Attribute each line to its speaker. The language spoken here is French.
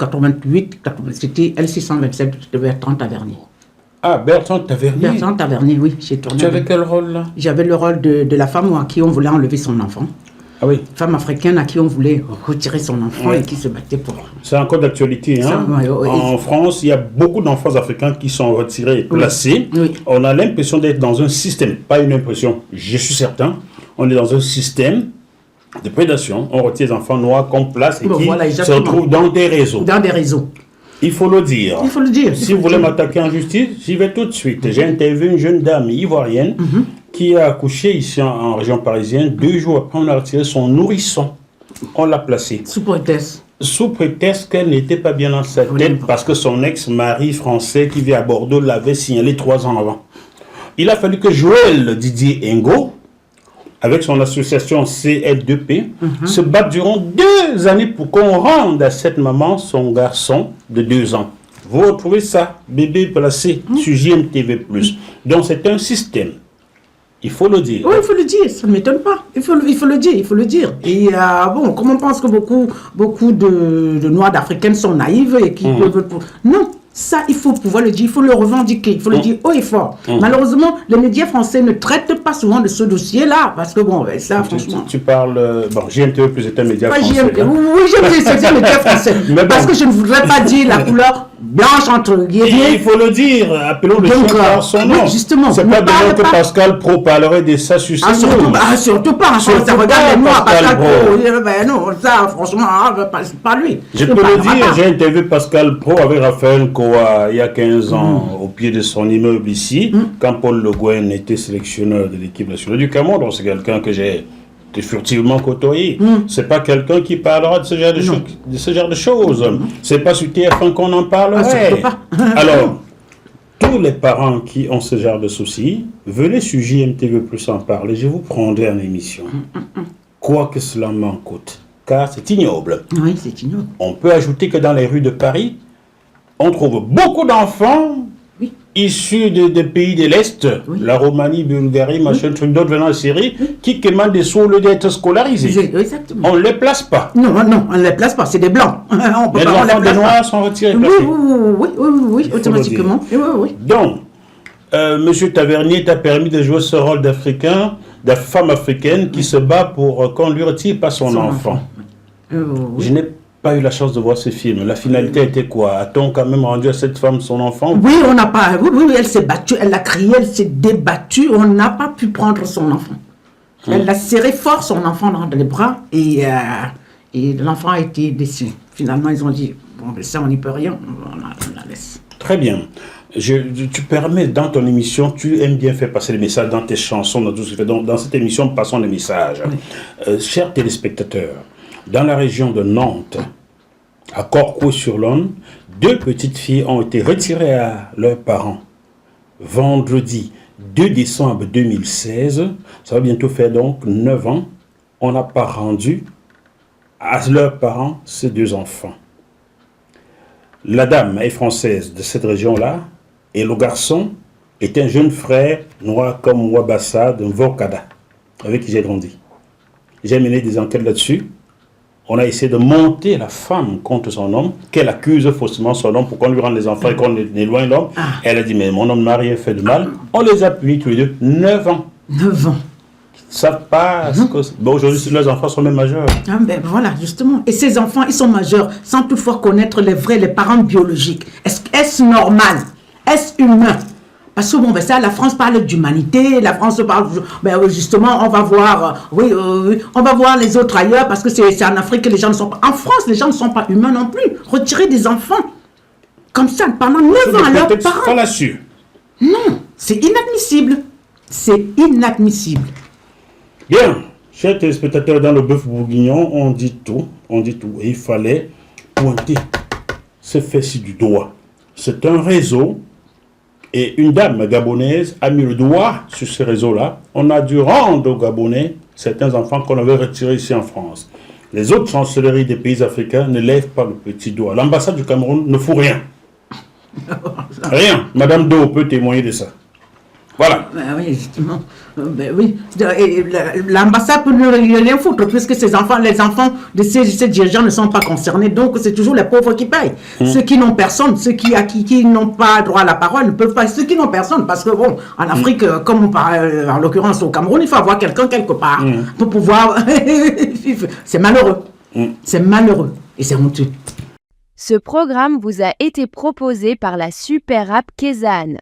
Speaker 1: 88, c'était L627 de Bertrand Tavernier.
Speaker 2: Ah, Bertrand Tavernier.
Speaker 1: Bertrand Tavernier, oui, j'ai tourné.
Speaker 2: Tu avais quel rôle là?
Speaker 1: J'avais le rôle de la femme à qui on voulait enlever son enfant.
Speaker 2: Ah oui.
Speaker 1: Femme africaine à qui on voulait retirer son enfant et qui se battait pour.
Speaker 2: C'est encore d'actualité. Hein? En France, il y a beaucoup d'enfants africains qui sont retirés et placés.
Speaker 1: Oui.
Speaker 2: On a l'impression d'être dans un système, pas une impression, je suis certain, on est dans un système de prédation. On retire les enfants noirs qu'on place et qui se retrouvent dans des réseaux.
Speaker 1: Dans des réseaux.
Speaker 2: Il faut le dire.
Speaker 1: Il faut le dire.
Speaker 2: Si vous voulez m'attaquer en justice, j'y vais tout de suite. J'ai interviewé une jeune dame ivoirienne qui a accouché ici en région parisienne. 2 jours après, on a retiré son nourrisson. On l'a placé.
Speaker 1: Sous prétexte.
Speaker 2: Sous prétexte qu'elle n'était pas bien dans sa tête parce que son ex-mari français qui vit à Bordeaux l'avait signalé 3 ans avant. Il a fallu que Joël Didier Ngo, avec son association CL2P, se battent durant 2 années pour qu'on rende à cette maman son garçon de 2 ans. Vous retrouvez ça, bébé placé sur JMTV+. Donc c'est un système. Il faut le dire.
Speaker 1: Oui, il faut le dire, ça ne m'étonne pas. Il faut le dire. Et bon, comme on pense que beaucoup de Noirs d'Africaines sont naïves et qui peuvent... Non, ça, il faut pouvoir le dire, il faut le revendiquer, il faut le dire haut et fort. Malheureusement, les médias français ne traitent pas souvent de ce dossier-là, parce que bon, ça, franchement...
Speaker 2: Tu parles... Bon, JMTV plus est un média
Speaker 1: pas
Speaker 2: français.
Speaker 1: Oui, c'est un média français. Parce que je ne voudrais pas dire la couleur blanche entre guillemets.
Speaker 2: Il faut le dire, appelons le chien par son nom.
Speaker 1: Justement.
Speaker 2: C'est pas demain que Pascal Pro parlerait de ça sur ses
Speaker 1: surtout pas. Ça regarde les noirs, Pascal Pro. Ben non, ça, franchement, pas lui.
Speaker 2: Je peux le dire, j'ai interviewé Pascal Pro avec Raphaël Koa il y a 15 ans au pied de son immeuble ici, quand Paul Le Guen était sélectionneur de l'équipe nationale du Cameroun. Donc c'est quelqu'un que j'ai furtivement côtoyé. C'est pas quelqu'un qui parlera de ce genre de choses. C'est pas sur TF1 qu'on en parlerait. Alors, tous les parents qui ont ce genre de soucis, venez sur JMTV Plus en parler. Je vous prendrai en émission. Quoi que cela m'en coûte. Car c'est ignoble.
Speaker 1: Oui, c'est ignoble.
Speaker 2: On peut ajouter que dans les rues de Paris, on trouve beaucoup d'enfants issus des pays de l'Est, la Roumanie, Bulgarie, machin, d'autres venant de Syrie, qui commandent des sous au lieu d'être scolarisés.
Speaker 1: Exactement.
Speaker 2: On ne les place pas.
Speaker 1: Non, on ne les place pas, c'est des blancs.
Speaker 2: Les enfants des Noirs sont retirés.
Speaker 1: Oui, automatiquement.
Speaker 2: Donc, M. Tavernier t'a permis de jouer ce rôle d'Africain, de femme africaine qui se bat pour qu'on ne lui retire pas son enfant. Je n'ai pas eu la chance de voir ce film. La finalité était quoi? A-t-on quand même rendu à cette femme son enfant?
Speaker 1: Oui, on n'a pas. Oui, elle s'est battue, elle a crié, elle s'est débattue. On n'a pas pu prendre son enfant. Elle a serré fort son enfant dans les bras et l'enfant a été déçu. Finalement, ils ont dit bon, mais ça, on n'y peut rien, on la laisse.
Speaker 2: Très bien. Tu permets, dans ton émission, tu aimes bien faire passer les messages dans tes chansons, dans tout ce que tu fais. Donc, dans cette émission, passons les messages. Chers téléspectateurs, dans la région de Nantes, à Corcaux-sur-Lonne, 2 petites filles ont été retirées à leurs parents. Vendredi 2 décembre 2016, ça va bientôt faire donc 9 ans, on n'a pas rendu à leurs parents ces 2 enfants. La dame est française de cette région-là, et le garçon est un jeune frère noir comme Wabassa de Mvokada, avec qui j'ai grandi. J'ai mené des enquêtes là-dessus. On a essayé de monter la femme contre son homme, qu'elle accuse faussement son homme pour qu'on lui rende les enfants et qu'on éloigne l'homme. Elle a dit, mais mon homme n'a rien fait de mal. On les a punis tous les 2, 9 ans.
Speaker 1: 9 ans.
Speaker 2: Ça passe. Bon, aujourd'hui, leurs enfants sont même majeurs.
Speaker 1: Ah ben voilà, justement. Et ces enfants, ils sont majeurs sans toutefois connaître les parents biologiques. Est-ce normal? Est-ce humain? Parce que bon, ben ça, la France parle d'humanité, la France parle, ben justement, on va voir, on va voir les autres ailleurs, parce que c'est en Afrique que les gens ne sont pas. En France, les gens ne sont pas humains non plus. Retirer des enfants comme ça pendant 9 ans à leurs parents.
Speaker 2: Fallacieux.
Speaker 1: Non, c'est inadmissible. C'est inadmissible.
Speaker 2: Bien, chers téléspectateurs, dans le bœuf bourguignon, on dit tout. Et il fallait pointer ce fait-ci du doigt. C'est un réseau. Et une dame gabonaise a mis le doigt sur ce réseau-là. On a dû rendre aux Gabonais certains enfants qu'on avait retirés ici en France. Les autres chancelleries des pays africains ne lèvent pas le petit doigt. L'ambassade du Cameroun ne fout rien. Rien. Madame Do peut témoigner de ça. Voilà.
Speaker 1: Ben oui, justement. Ben oui. Et l'ambassade peut ne rien foutre, puisque les enfants de ces dirigeants ne sont pas concernés. Donc, c'est toujours les pauvres qui payent. Ceux qui n'ont personne, ceux qui n'ont pas droit à la parole, ne peuvent pas. Ceux qui n'ont personne, parce que bon, en Afrique, comme on parle, en l'occurrence au Cameroun, il faut avoir quelqu'un quelque part pour pouvoir. C'est malheureux. C'est malheureux. Et c'est honteux.
Speaker 3: Ce programme vous a été proposé par la super app Kezan.